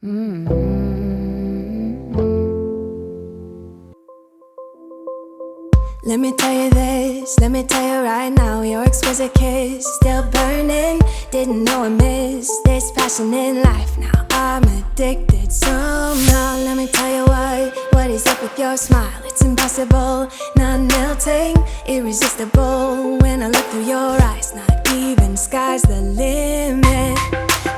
Let me tell you this, let me tell you right now, your exquisite kiss still burning. Didn't know I missed this passion in life. Now I'm addicted somehow. Let me tell you what is up with your smile. It's impossible, not melting, irresistible. When I look through your eyes, not even sky's the limit.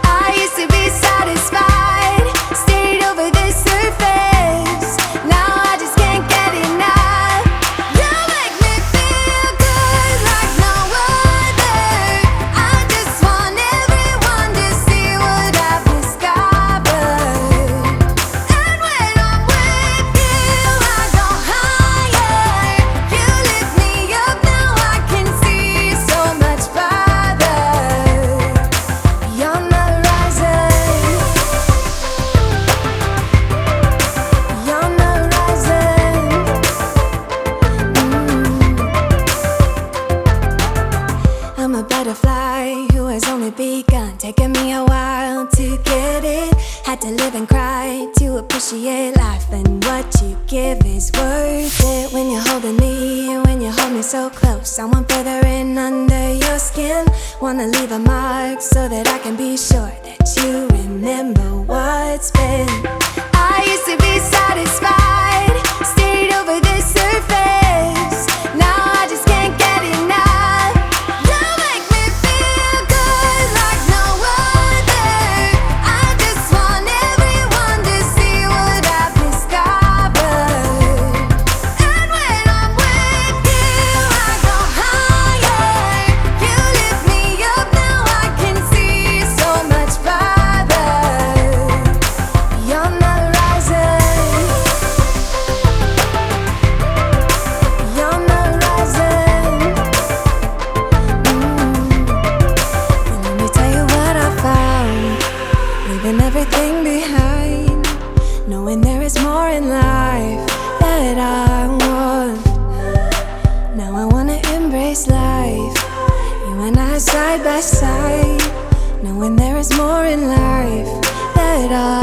I used to be satisfied, stayed over the surface. Now I just can't get enough. You make me feel good like no other. I just want everyone to see what I've discovered. And when I'm with you, I go higher. You lift me up, now I can see so much farther. Beyond the horizon, beyond the horizon. I'm a butterfly who has only begun, taking me a while to get it. Had to live and cry to appreciate life, and what you give is worth it. When you're holding me, when you hold me so close, I want further in under your skin. Wanna leave a mark so that I can be sure that you remember what's been. I used to be satisfied, stayed over the surface. Now I just can't get enough. You make me feel good like no other. I just want everyone to see what I've discovered. And when I'm with you, I go higher. You lift me up, now I can see so much farther. Beyond the horizon, beyond the horizon. And let me tell you what I found, leaving everything behind, knowing there is more in life that I want. Now I wanna embrace life, you and I side by side, knowing there is more in life that I